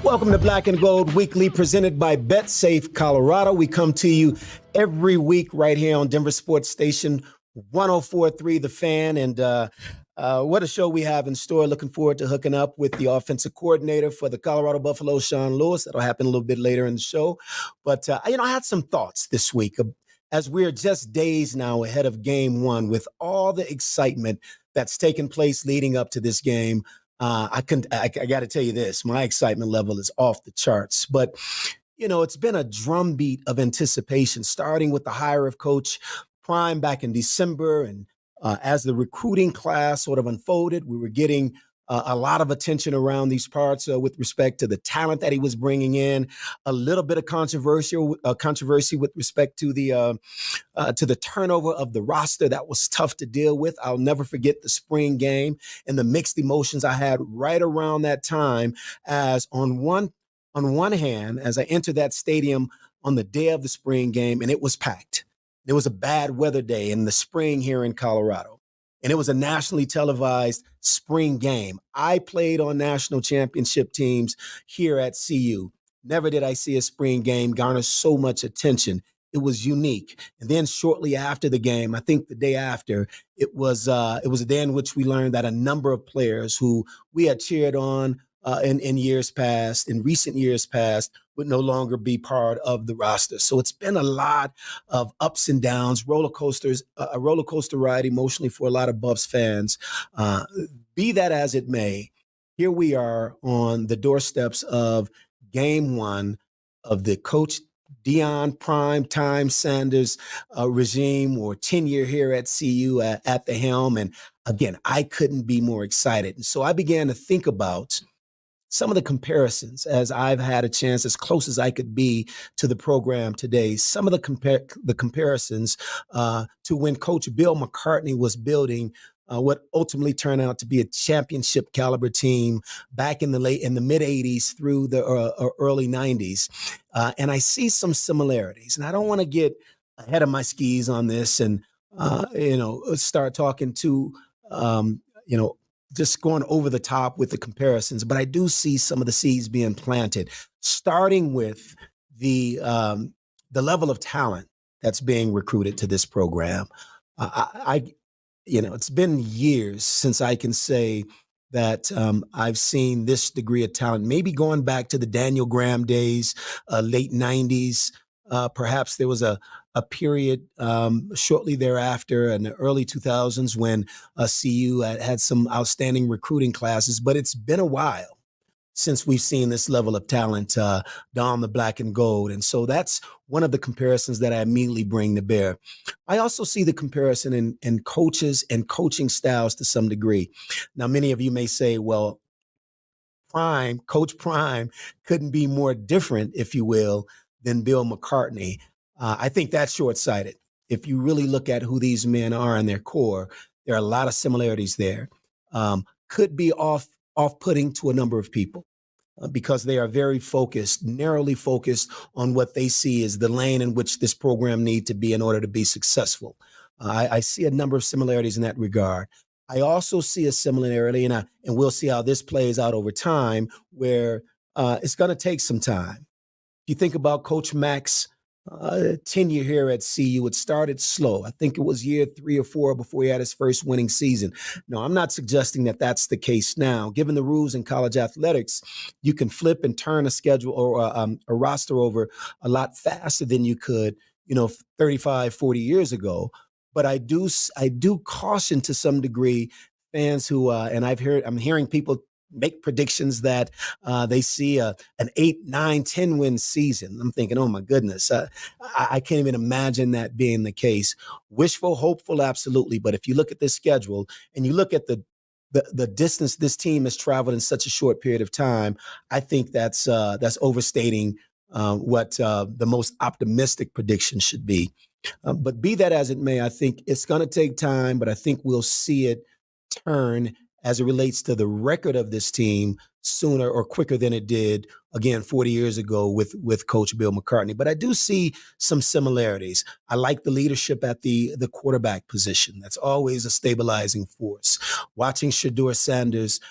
Welcome to Black and Gold Weekly, presented by BetSafe Colorado. We come to you every week right here on Denver Sports Station 104.3 The Fan. And what a show we have in store. Looking forward to hooking up with the offensive coordinator for the Colorado Buffaloes, Sean Lewis. That'll happen a little bit later in the show. But, I had some thoughts this week as we're just days now ahead of game one with all the excitement that's taken place leading up to this game. I got to tell you this, my excitement level is off the charts, but it's been a drumbeat of anticipation, starting with the hire of Coach Prime back in December. And as the recruiting class sort of unfolded, we were getting a lot of attention around these parts with respect to the talent that he was bringing in, a little bit of controversy with respect to the turnover of the roster. That was tough to deal with. I'll never forget the spring game and the mixed emotions I had right around that time, as on one hand, as I entered that stadium on the day of the spring game, and it was packed. It was a bad weather day in the spring here in Colorado. And it was a nationally televised spring game. I played on national championship teams here at CU. Never did I see a spring game garner so much attention. It was unique. And then shortly after the game, I think the day after, it was a day in which we learned that a number of players who we had cheered on in recent years past, would no longer be part of the roster. So it's been a lot of ups and downs, a roller coaster ride emotionally for a lot of Buffs fans. Be that as it may, here we are on the doorsteps of game one of the Coach Deion Prime Time Sanders regime, or tenure here at CU at the helm. And again, I couldn't be more excited. And so I began to think about some of the comparisons, as I've had a chance, as close as I could be to the program today, some of the comparisons to when Coach Bill McCartney was building what ultimately turned out to be a championship caliber team back in the mid 80s through the early 90s. And I see some similarities, and I don't want to get ahead of my skis on this and, start talking to, just going over the top with the comparisons, but I do see some of the seeds being planted, starting with the level of talent that's being recruited to this program. It's been years since I can say that I've seen this degree of talent, maybe going back to the Daniel Graham days, late 90s. Perhaps there was a period shortly thereafter in the early 2000s when CU had some outstanding recruiting classes, but it's been a while since we've seen this level of talent don the black and gold. And so that's one of the comparisons that I immediately bring to bear. I also see the comparison in coaches and coaching styles to some degree. Now, many of you may say, well, Coach Prime couldn't be more different, if you will, than Bill McCartney. I think that's short-sighted. If you really look at who these men are in their core, there are a lot of similarities there. Could be off-putting to a number of people because they are very focused, narrowly focused on what they see as the lane in which this program needs to be in order to be successful. I see a number of similarities in that regard. I also see a similarity, and we'll see how this plays out over time, where it's going to take some time. You think about Coach Mack's tenure here at CU, it started slow. I think it was year 3 or 4 before he had his first winning season. No, I'm not suggesting that that's the case now. Given the rules in college athletics, you can flip and turn a schedule or a roster over a lot faster than you could, 35, 40 years ago. But I do caution to some degree fans who, and I'm hearing people make predictions that they see an 8, 9, 10 win season. I'm thinking, oh my goodness, I can't even imagine that being the case. Wishful, hopeful, absolutely. But if you look at this schedule and you look at the distance this team has traveled in such a short period of time, I think that's overstating what the most optimistic prediction should be. But be that as it may, I think it's going to take time, but I think we'll see it turn as it relates to the record of this team sooner or quicker than it did, again, 40 years ago with Coach Bill McCartney. But I do see some similarities. I like the leadership at the quarterback position. That's always a stabilizing force. Watching Shedeur Sanders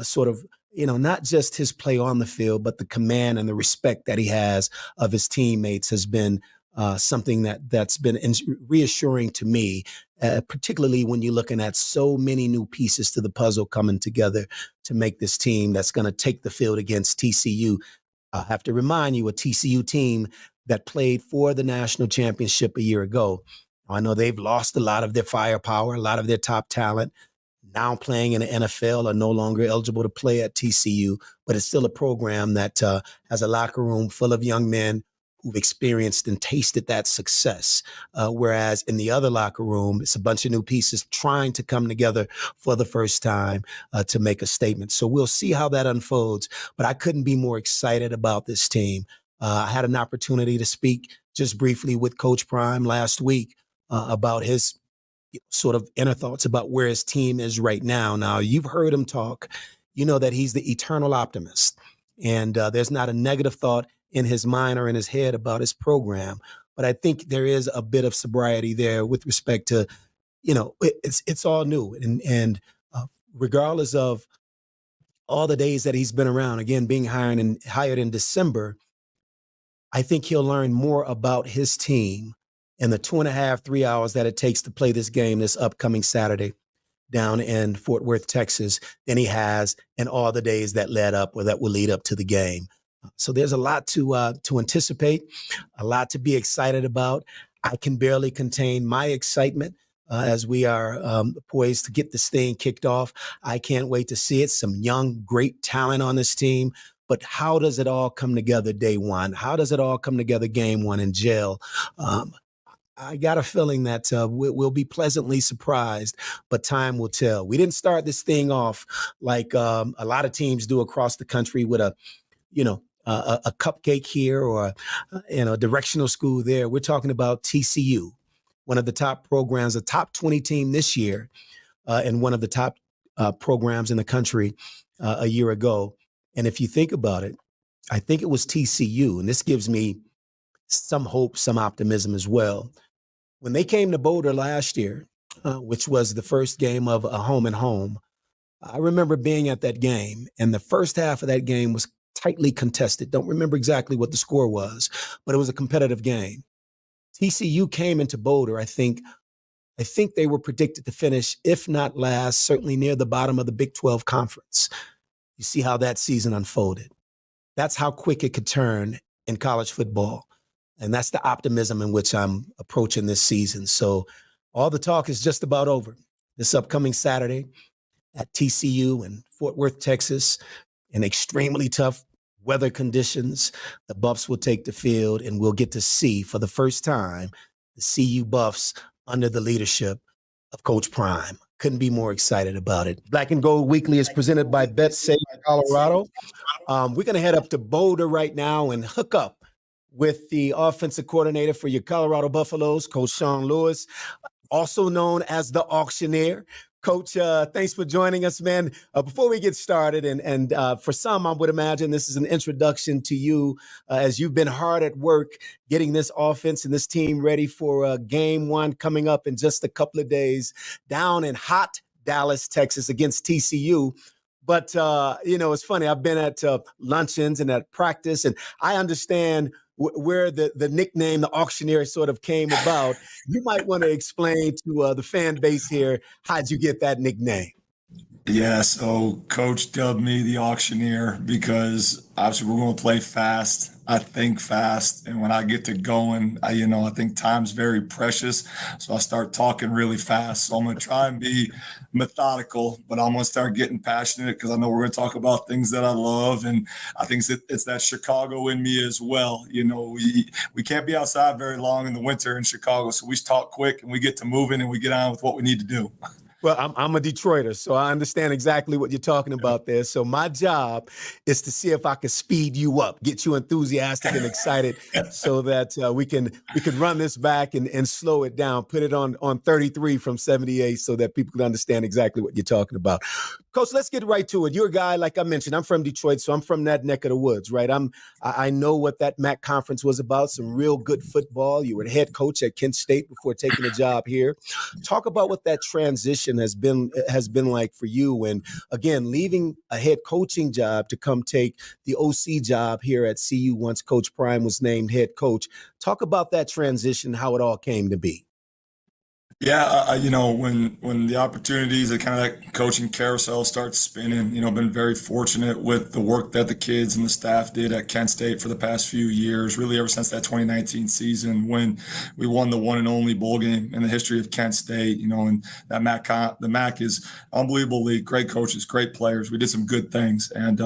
sort of not just his play on the field, but the command and the respect that he has of his teammates has been something that's been reassuring to me, particularly when you're looking at so many new pieces to the puzzle coming together to make this team that's going to take the field against TCU. I have to remind you, a TCU team that played for the national championship a year ago. I know they've lost a lot of their firepower, a lot of their top talent. Now playing in the NFL, are no longer eligible to play at TCU, but it's still a program that has a locker room full of young men who've experienced and tasted that success. Whereas in the other locker room, it's a bunch of new pieces trying to come together for the first time to make a statement. So we'll see how that unfolds. But I couldn't be more excited about this team. I had an opportunity to speak just briefly with Coach Prime last week about his sort of inner thoughts about where his team is right now. Now, you've heard him talk. You know that he's the eternal optimist. And there's not a negative thought in his mind or in his head about his program. But I think there is a bit of sobriety there with respect to, it's all new. And regardless of all the days that he's been around, again, being hired in December, I think he'll learn more about his team in the 2.5, 3 hours that it takes to play this game this upcoming Saturday down in Fort Worth, Texas, than he has in all the days that led up or that will lead up to the game. So there's a lot to anticipate, a lot to be excited about. I can barely contain my excitement as we are poised to get this thing kicked off. I can't wait to see it. Some young, great talent on this team. But how does it all come together day one? How does it all come together game one in jail? I got a feeling that we'll be pleasantly surprised, but time will tell. We didn't start this thing off like a lot of teams do across the country with a cupcake here or a directional school there. We're talking about TCU, one of the top programs, a top 20 team this year, and one of the top programs in the country a year ago. And if you think about it, I think it was TCU, and this gives me some hope, some optimism as well. When they came to Boulder last year, which was the first game of a home and home, I remember being at that game, and the first half of that game was tightly contested. Don't remember exactly what the score was, but it was a competitive game. TCU came into Boulder, I think they were predicted to finish, if not last, certainly near the bottom of the Big 12 conference. You see how that season unfolded. That's how quick it could turn in college football. And that's the optimism in which I'm approaching this season. So all the talk is just about over. This upcoming Saturday at TCU in Fort Worth, Texas, in extremely tough weather conditions, the Buffs will take the field, and we'll get to see for the first time the CU Buffs under the leadership of Coach Prime. Couldn't be more excited about it. Black and Gold Weekly is presented by BetSafe Colorado. We're going to head up to Boulder right now and hook up with the offensive coordinator for your Colorado Buffaloes, Coach Sean Lewis, also known as the Auctioneer. Coach, thanks for joining us, man. Before we get started, and for some, I would imagine this is an introduction to you as you've been hard at work getting this offense and this team ready for game one coming up in just a couple of days down in hot Dallas, Texas against TCU. But, it's funny. I've been at luncheons and at practice, and I understand where the nickname, the Auctioneer, sort of came about. You might want to explain to the fan base here, how'd you get that nickname? Yeah, so Coach dubbed me the Auctioneer because obviously we're going to play fast. I think fast, and when I get to going, I think time's very precious, so I start talking really fast. So I'm going to try and be methodical, but I'm going to start getting passionate because I know we're going to talk about things that I love, and I think it's that Chicago in me as well. We can't be outside very long in the winter in Chicago, so we talk quick and we get to moving and we get on with what we need to do. Well, I'm a Detroiter, so I understand exactly what you're talking about there. So my job is to see if I can speed you up, get you enthusiastic and excited so that we can run this back and slow it down, put it on 33 from 78 so that people can understand exactly what you're talking about. Coach, let's get right to it. You're a guy, like I mentioned, I'm from Detroit, so I'm from that neck of the woods, right? I know what that MAC conference was about, some real good football. You were the head coach at Kent State before taking a job here. Talk about what that transition has been like for you. And again, leaving a head coaching job to come take the OC job here at CU once Coach Prime was named head coach. Talk about that transition, how it all came to be. Yeah, when the opportunities, and kind of that coaching carousel starts spinning, been very fortunate with the work that the kids and the staff did at Kent State for the past few years, really ever since that 2019 season when we won the one and only bowl game in the history of Kent State, and that the MAC is unbelievable league, great coaches, great players. We did some good things, and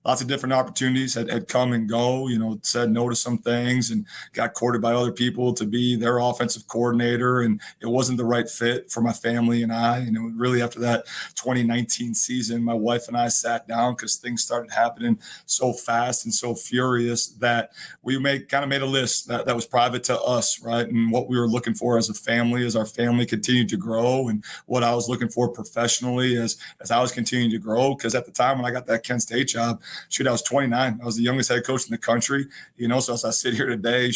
lots of different opportunities had come and go, said no to some things and got courted by other people to be their offensive coordinator, and it wasn't the right fit for my family and I. Really after that 2019 season, my wife and I sat down because things started happening so fast and so furious that we made a list that was private to us, right? And what we were looking for as a family, as our family continued to grow, and what I was looking for professionally as I was continuing to grow. Because at the time when I got that Kent State job, I was 29. I was the youngest head coach in the country, so as I sit here today,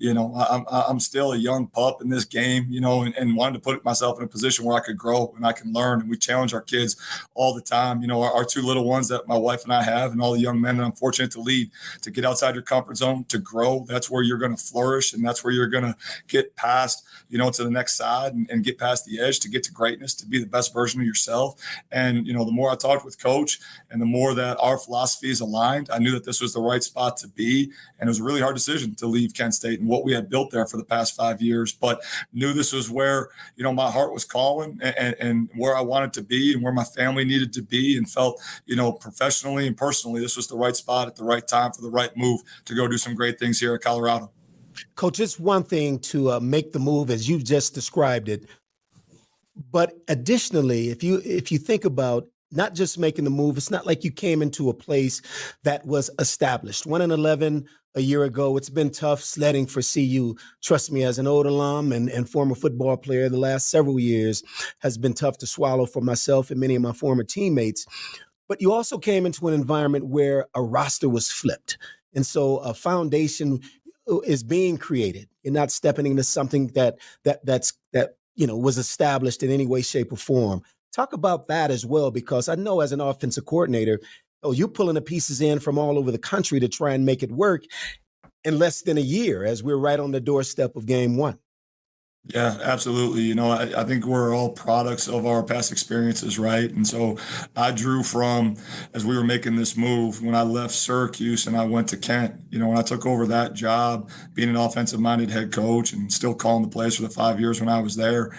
I'm still a young pup in this game, and wanted to put myself in a position where I could grow and I can learn. And we challenge our kids all the time. Our two little ones that my wife and I have, and all the young men that I'm fortunate to lead, to get outside your comfort zone, to grow. That's where you're going to flourish, and that's where you're going to get past, to the next side and get past the edge to get to greatness, to be the best version of yourself. And, the more I talked with Coach and the more that our philosophies aligned, I knew that this was the right spot to be. And it was a really hard decision to leave Kent State and what we had built there for the past 5 years, but knew this was where, my heart was calling and where I wanted to be and where my family needed to be, and felt, professionally and personally, this was the right spot at the right time for the right move to go do some great things here at Colorado. Coach, it's one thing to make the move as you've just described it, but additionally, if you think about not just making the move, it's not like you came into a place that was established. 1-11 a year ago. It's been tough sledding for CU. Trust me, as an old alum and former football player, the last several years has been tough to swallow for myself and many of my former teammates. But you also came into an environment where a roster was flipped. And so a foundation is being created. You're not stepping into something that was established in any way, shape, or form. Talk about that as well, because I know as an offensive coordinator, you're pulling the pieces in from all over the country to try and make it work in less than a year, as we're right on the doorstep of game one. Yeah, absolutely. I think we're all products of our past experiences, right? And so I drew from, as we were making this move, when I left Syracuse and I went to Kent, when I took over that job, being an offensive minded head coach and still calling the plays for the 5 years when I was there.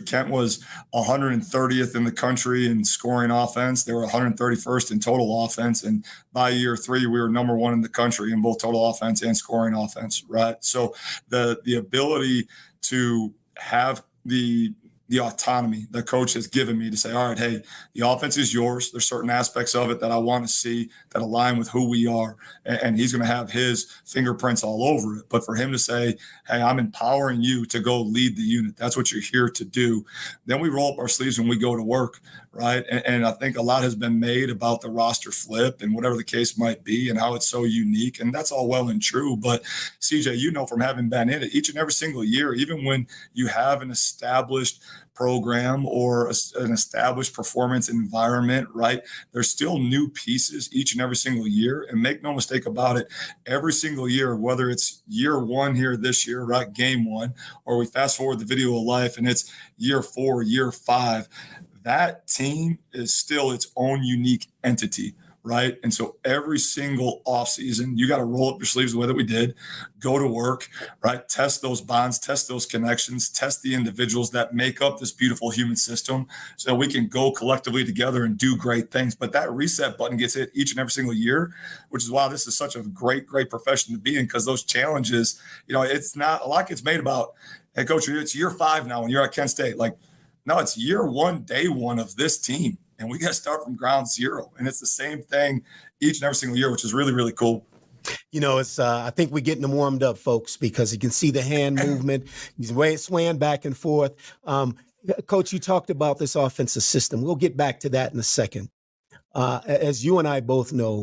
Kent was 130th in the country in scoring offense. They were 131st in total offense. And by year 3, we were number 1 in the country in both total offense and scoring offense, right? So the ability to have the autonomy that Coach has given me to say, all right, hey, the offense is yours. There's certain aspects of it that I want to see that align with who we are. And he's going to have his fingerprints all over it. But for him to say, hey, I'm empowering you to go lead the unit. That's what you're here to do. Then we roll up our sleeves when we go to work, right? And I think a lot has been made about the roster flip and whatever the case might be and how it's so unique. And that's all well and true. But CJ, from having been in it each and every single year, even when you have an established program or an established performance environment, right? There's still new pieces each and every single year. And make no mistake about it, every single year, whether it's year 1 here this year, right, game 1, or we fast forward the video of life and it's year 4, year 5, that team is still its own unique entity. Right. And so every single offseason, you got to roll up your sleeves the way that we did, go to work, right? Test those bonds, test those connections, test the individuals that make up this beautiful human system so that we can go collectively together and do great things. But that reset button gets hit each and every single year, which is why this is such a great profession to be in, because those challenges, it's not a lot gets made about, hey, Coach, it's year 5 now when you're at Kent State. Like, no, it's year 1, day 1 of this team. And we got to start from ground zero. And it's the same thing each and every single year, which is really, really cool. It's I think we're getting them warmed up, folks, because you can see the hand movement. He's swaying back and forth. Coach, you talked about this offensive system. We'll get back to that in a second. As you and I both know,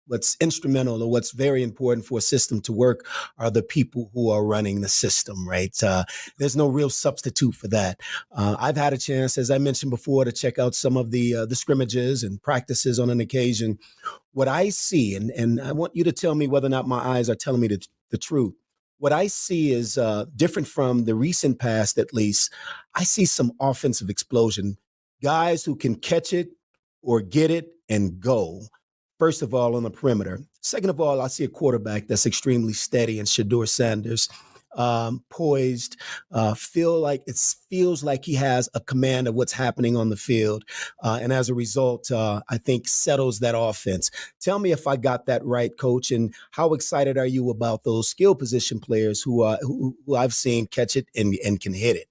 what's instrumental or what's very important for a system to work are the people who are running the system, right? There's no real substitute for that. I've had a chance, as I mentioned before, to check out some of the scrimmages and practices on an occasion. What I see, and I want you to tell me whether or not my eyes are telling me the truth. What I see is different from the recent past, at least. I see some offensive explosion. Guys who can catch it or get it and go, first of all, on the perimeter. Second of all, I see a quarterback that's extremely steady in Shedeur Sanders, poised, feels like he has a command of what's happening on the field. And as a result, I think settles that offense. Tell me if I got that right, Coach, and how excited are you about those skill position players who I've seen catch it and can hit it?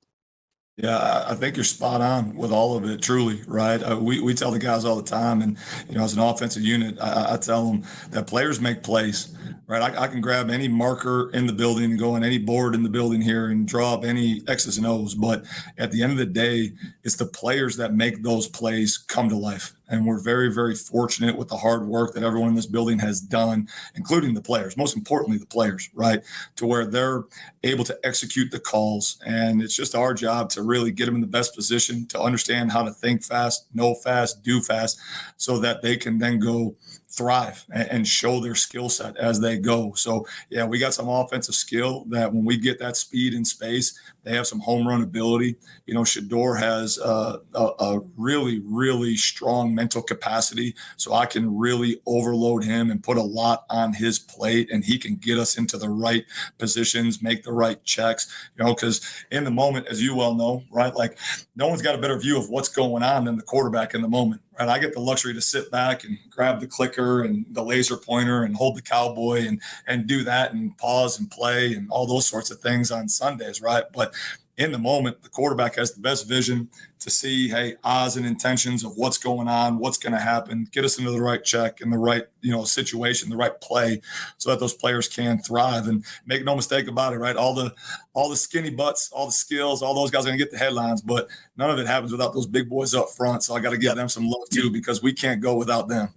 Yeah, I think you're spot on with all of it, truly, right? We tell the guys all the time, and as an offensive unit, I tell them that players make plays, right? I can grab any marker in the building and go on any board in the building here and draw up any X's and O's, but at the end of the day, it's the players that make those plays come to life. And we're very, very fortunate with the hard work that everyone in this building has done, including the players, most importantly, the players, right? To where they're able to execute the calls. And it's just our job to really get them in the best position to understand how to think fast, know fast, do fast, so that they can then go thrive and show their skill set as they go. So, yeah, we got some offensive skill that when we get that speed in space, they have some home run ability. Shedeur has a really, really strong mental capacity. So I can really overload him and put a lot on his plate, and he can get us into the right positions, make the right checks, because in the moment, as you well know, right, like no one's got a better view of what's going on than the quarterback in the moment. Right, I get the luxury to sit back and grab the clicker and the laser pointer and hold the cowboy and do that and pause and play and all those sorts of things on Sundays, right? But in the moment, the quarterback has the best vision to see, hey, odds and intentions of what's going on, what's going to happen, get us into the right check and the right, situation, the right play, so that those players can thrive. And make no mistake about it, right? All the skinny butts, all the skills, all those guys are going to get the headlines, but none of it happens without those big boys up front. So I got to give them some love too, because we can't go without them.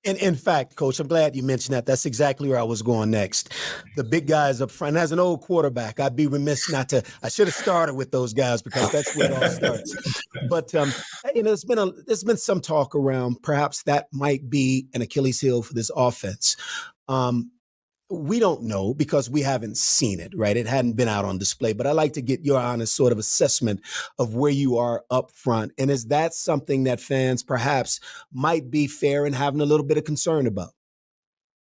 And in fact, Coach, I'm glad you mentioned that. That's exactly where I was going next. The big guys up front. As an old quarterback, I'd be remiss not to. I should have started with those guys because that's where it all starts. But there's been some talk around perhaps that might be an Achilles heel for this offense. We don't know because we haven't seen it, right? It hadn't been out on display, but I'd like to get your honest sort of assessment of where you are up front. And is that something that fans perhaps might be fair and having a little bit of concern about?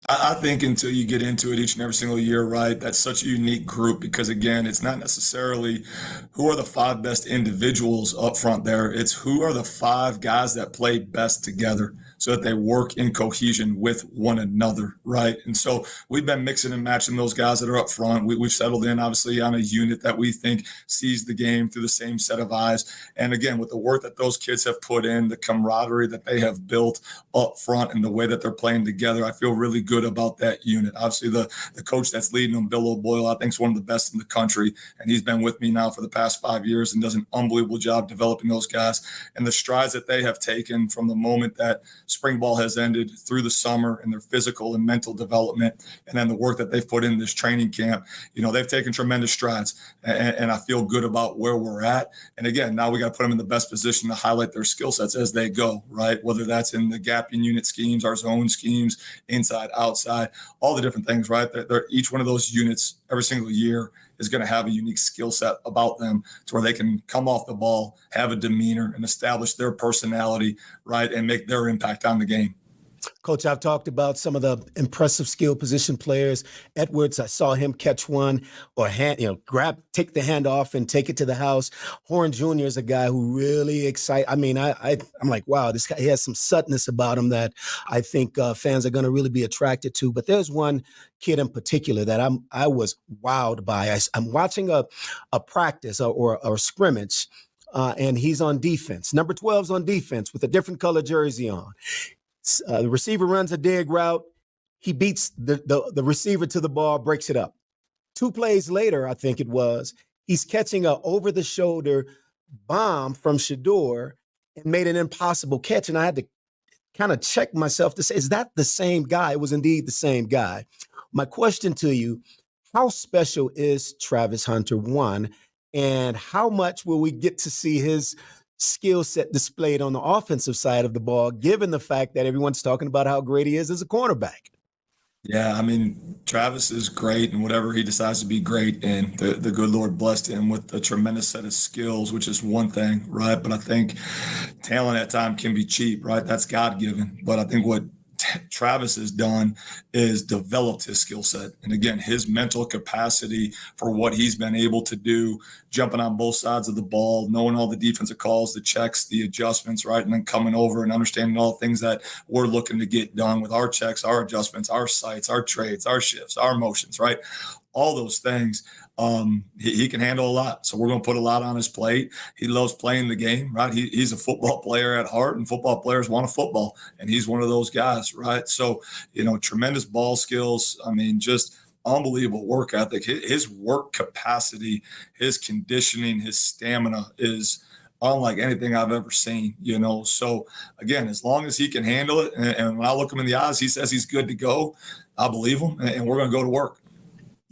I think until you get into it each and every single year, right, that's such a unique group because, again, it's not necessarily who are the five best individuals up front there. It's who are the five guys that play best together so that they work in cohesion with one another, right? And so we've been mixing and matching those guys that are up front. We've settled in, obviously, on a unit that we think sees the game through the same set of eyes. And, again, with the work that those kids have put in, the camaraderie that they have built up front and the way that they're playing together, I feel really good about that unit. Obviously, the coach that's leading them, Bill O'Boyle, I think is one of the best in the country, and he's been with me now for the past 5 years and does an unbelievable job developing those guys. And the strides that they have taken from the moment that spring ball has ended through the summer and their physical and mental development, and then the work that they've put in this training camp, they've taken tremendous strides, and I feel good about where we're at. And again, now we got to put them in the best position to highlight their skill sets as they go, right? Whether that's in the gap in unit schemes, our zone schemes, inside, outside, all the different things, right? They're each one of those units every single year is going to have a unique skill set about them to where they can come off the ball, have a demeanor, and establish their personality, right, and make their impact on the game. Coach, I've talked about some of the impressive skill position players. Edwards, I saw him catch one or take the hand off and take it to the house. Horn Jr. is a guy who really excites. I mean, I'm like, wow, this guy, he has some subtness about him that I think fans are going to really be attracted to. But there's one kid in particular that I was wowed by. I'm watching a practice or a scrimmage, and he's on defense. Number 12's on defense with a different color jersey on. The receiver runs a dig route. He beats the receiver to the ball, breaks it up. 2 plays later, I think it was, he's catching a over-the-shoulder bomb from Shedeur and made an impossible catch. And I had to kind of check myself to say, is that the same guy? It was indeed the same guy. My question to you, how special is Travis Hunter, one, and how much will we get to see his skill set displayed on the offensive side of the ball, given the fact that everyone's talking about how great he is as a cornerback? Yeah, I mean, Travis is great, and whatever he decides to be great in, the good Lord blessed him with a tremendous set of skills, which is one thing, right? But I think talent at time can be cheap, right? That's God-given. But I think what Travis has done is developed his skill set. And again, his mental capacity for what he's been able to do, jumping on both sides of the ball, knowing all the defensive calls, the checks, the adjustments, right? And then coming over and understanding all the things that we're looking to get done with our checks, our adjustments, our sights, our trades, our shifts, our motions, right? All those things. He can handle a lot. So we're going to put a lot on his plate. He loves playing the game, right? He's a football player at heart, and football players want a football, and he's one of those guys, right? So, tremendous ball skills. I mean, just unbelievable work ethic. His work capacity, his conditioning, his stamina is unlike anything I've ever seen, So, again, as long as he can handle it, and when I look him in the eyes, he says he's good to go, I believe him, and we're going to go to work.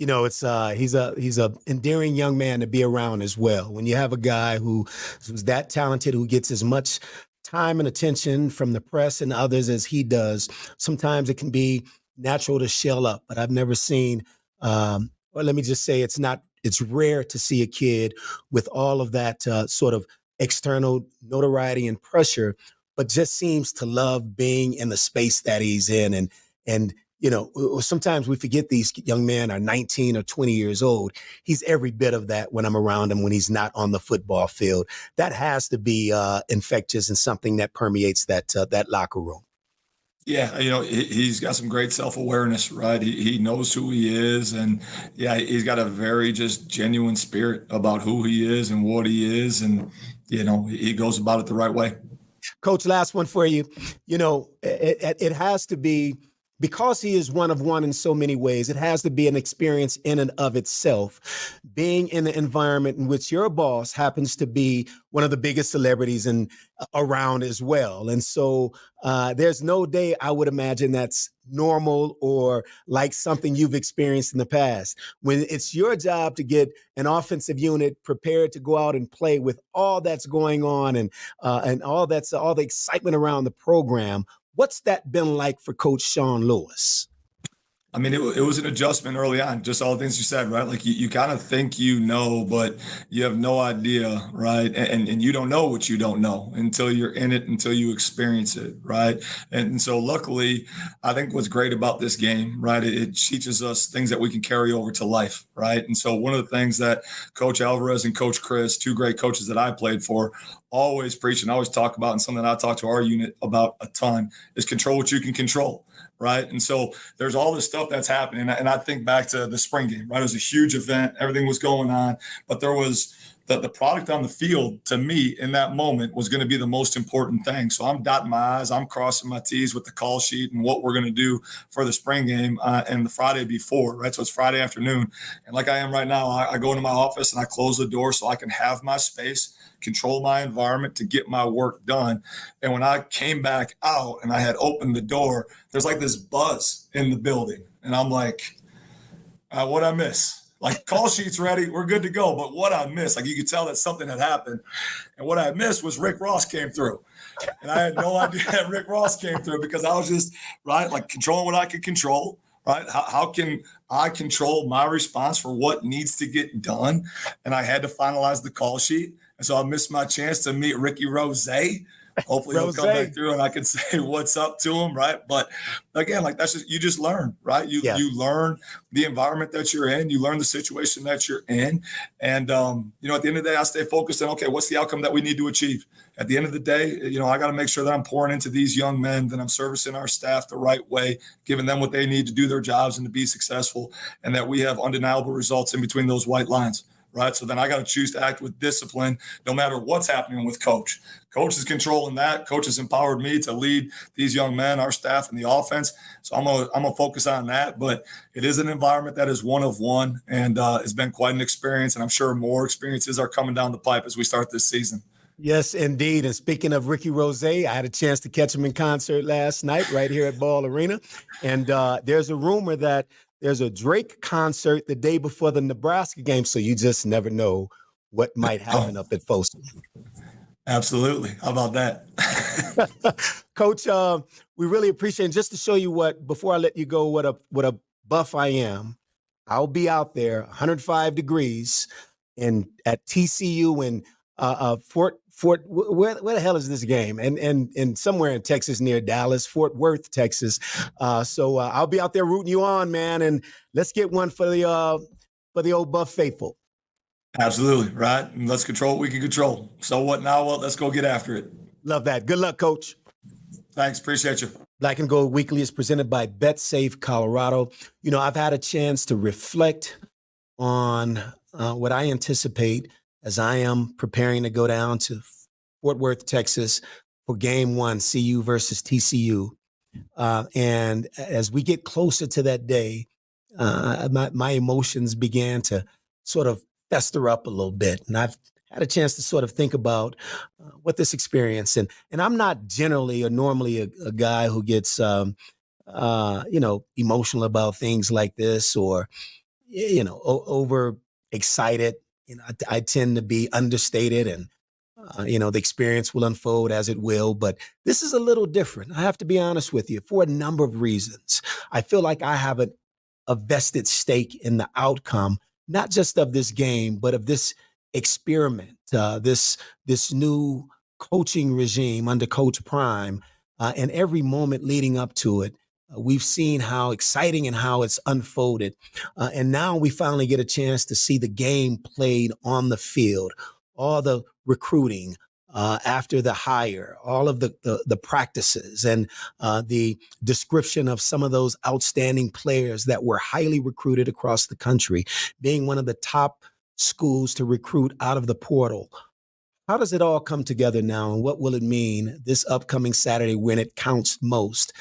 It's he's a endearing young man to be around as well. When you have a guy who's that talented, who gets as much time and attention from the press and others as he does, sometimes it can be natural to shell up. But I've never seen, or let me just say, it's rare to see a kid with all of that sort of external notoriety and pressure, but just seems to love being in the space that he's in. And sometimes we forget these young men are 19 or 20 years old. He's every bit of that when I'm around him when he's not on the football field. That has to be infectious and something that permeates that locker room. Yeah, he's got some great self-awareness, right? He knows who he is, and yeah, he's got a very just genuine spirit about who he is and what he is, and he goes about it the right way. Coach, last one for you. It has to be, because he is one of one in so many ways, it has to be an experience in and of itself, being in the environment in which your boss happens to be one of the biggest celebrities around as well. And so there's no day I would imagine that's normal or like something you've experienced in the past. When it's your job to get an offensive unit prepared to go out and play with all that's going on and all the excitement around the program, what's that been like for Coach Sean Lewis? I mean, it was an adjustment early on, just all the things you said, right? Like you kind of think but you have no idea, right? And you don't know what you don't know until you're in it, until you experience it, right? And so luckily, I think what's great about this game, right, it teaches us things that we can carry over to life, right? And so one of the things that Coach Alvarez and Coach Chris, two great coaches that I played for, always preach and always talk about, and something I talk to our unit about a ton, is control what you can control. Right. And so there's all this stuff that's happening. And I think back to the spring game, right? It was a huge event. Everything was going on, but there was the product on the field to me in that moment was going to be the most important thing. So I'm dotting my I's, I'm crossing my T's with the call sheet and what we're going to do for the spring game and the Friday before, right? So it's Friday afternoon. And like I am right now, I go into my office and I close the door so I can have my space, control my environment to get my work done. And when I came back out and I had opened the door, there's like this buzz in the building. And I'm like, what'd I miss? Like, call sheet's ready, we're good to go. But what I missed, like you could tell that something had happened. And what I missed was Rick Ross came through. And I had no idea that Rick Ross came through because I was just, right, like controlling what I could control. Right? How can I control my response for what needs to get done? And I had to finalize the call sheet. And so I missed my chance to meet Ricky Rose. Hopefully he'll come back through and I can say what's up to him, right? But again, like you just learn, right? You learn the environment that you're in, you learn the situation that you're in. And, at the end of the day, I stay focused on, okay, what's the outcome that we need to achieve? At the end of the day, I got to make sure that I'm pouring into these young men, that I'm servicing our staff the right way, giving them what they need to do their jobs and to be successful, and that we have undeniable results in between those white lines. right? So then I got to choose to act with discipline no matter what's happening with coach. Coach is controlling that. Coach has empowered me to lead these young men, our staff, and the offense. So I'm gonna focus on that. But it is an environment that is one of one, and it's been quite an experience. And I'm sure more experiences are coming down the pipe as we start this season. Yes, indeed. And speaking of Ricky Rose, I had a chance to catch him in concert last night right here at Ball Arena. And there's a rumor that there's a Drake concert the day before the Nebraska game. So you just never know what might happen up at Folsom. Absolutely. How about that? Coach, we really appreciate it. Just to show you before I let you go, what a buff I am, I'll be out there 105 degrees at TCU and Fort, where the hell is this game? And somewhere in Texas near Dallas, Fort Worth, Texas. So I'll be out there rooting you on, man. And let's get one for the old Buff faithful. Absolutely, right? And let's control what we can control. So what now? Well, let's go get after it. Love that. Good luck, Coach. Thanks. Appreciate you. Black and Gold Weekly is presented by BetSafe Colorado. You know, I've had a chance to reflect on what I anticipate as I am preparing to go down to Fort Worth, Texas for game one, CU versus TCU. And as we get closer to that day, my emotions began to sort of fester up a little bit. And I've had a chance to sort of think about what this experience, and I'm not generally or normally a guy who gets, emotional about things like this or, over excited. I tend to be understated and, the experience will unfold as it will, but this is a little different. I have to be honest with you for a number of reasons. I feel like I have a vested stake in the outcome, not just of this game, but of this experiment, this new coaching regime under Coach Prime, and every moment leading up to it. We've seen how exciting and how it's unfolded. And now we finally get a chance to see the game played on the field, all the recruiting after the hire, all of the practices and the description of some of those outstanding players that were highly recruited across the country, being one of the top schools to recruit out of the portal. How does it all come together now, and what will it mean this upcoming Saturday when it counts most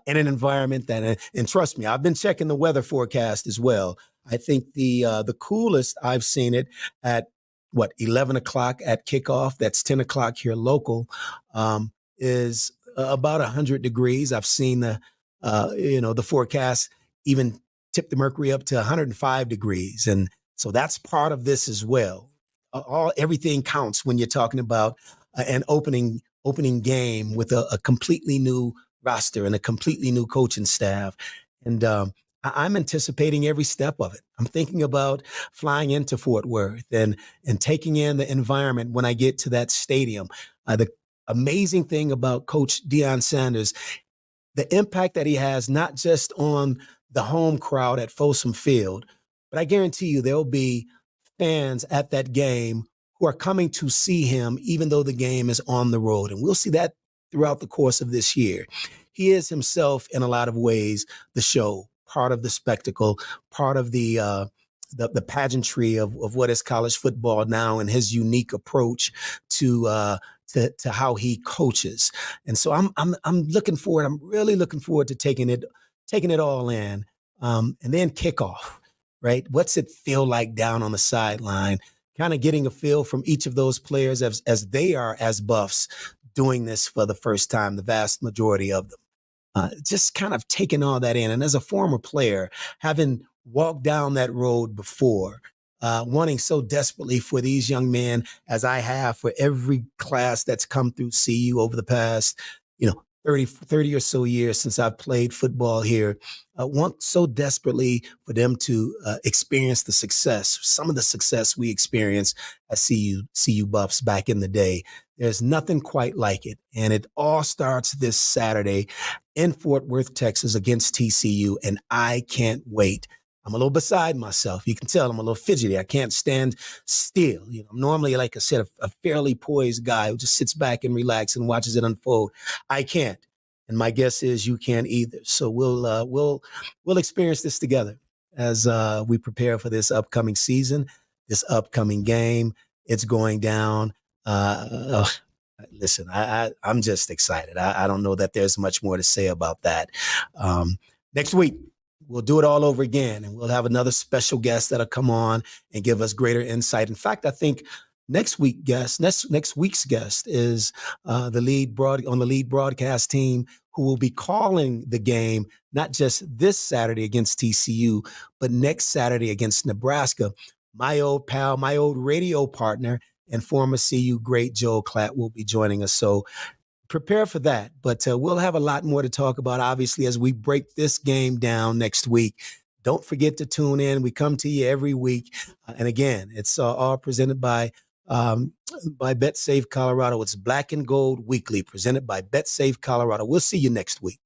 in an environment that, and trust me, I've been checking the weather forecast as well. I think the coolest I've seen it at 11 o'clock at kickoff, that's 10 o'clock here local, is about 100 degrees. I've seen the forecast even tip the mercury up to 105 degrees. And so that's part of this as well. Everything counts when you're talking about an opening game with a completely new roster and a completely new coaching staff. And I'm anticipating every step of it. I'm thinking about flying into Fort Worth and taking in the environment when I get to that stadium. The amazing thing about Coach Deion Sanders, the impact that he has, not just on the home crowd at Folsom Field, but I guarantee you there'll be fans at that game who are coming to see him, even though the game is on the road. And we'll see that throughout the course of this year. He is himself, in a lot of ways, the show, part of the spectacle, part of the pageantry of what is college football now, and his unique approach to how he coaches. And so I'm looking forward. I'm really looking forward to taking it all in, and then kickoff. Right? What's it feel like down on the sideline? Kind of getting a feel from each of those players as they are as Buffs doing this for the first time, the vast majority of them. Just kind of taking all that in. And as a former player, having walked down that road before, wanting so desperately for these young men, as I have for every class that's come through CU over the past, 30 or so years since I've played football here, want so desperately for them to experience the success, some of the success we experienced at CU Buffs back in the day. There's nothing quite like it. And it all starts this Saturday in Fort Worth, Texas against TCU. And I can't wait. I'm a little beside myself. You can tell I'm a little fidgety. I can't stand still. I'm normally, like I said, a fairly poised guy who just sits back and relaxes and watches it unfold. I can't. And my guess is you can't either. So we'll experience this together as we prepare for this upcoming season. this upcoming game. It's going down. Listen, I'm just excited. I don't know that there's much more to say about that. Next week, we'll do it all over again, and we'll have another special guest that'll come on and give us greater insight. In fact, I think next week's guest is on the lead broadcast team, who will be calling the game not just this Saturday against TCU, but next Saturday against Nebraska. My old pal, my old radio partner, and former CU great Joel Klatt will be joining us. So prepare for that. But we'll have a lot more to talk about, obviously, as we break this game down next week. Don't forget to tune in. We come to you every week. And again, it's all presented by BetSafe Colorado. It's Black and Gold Weekly, presented by BetSafe Colorado. We'll see you next week.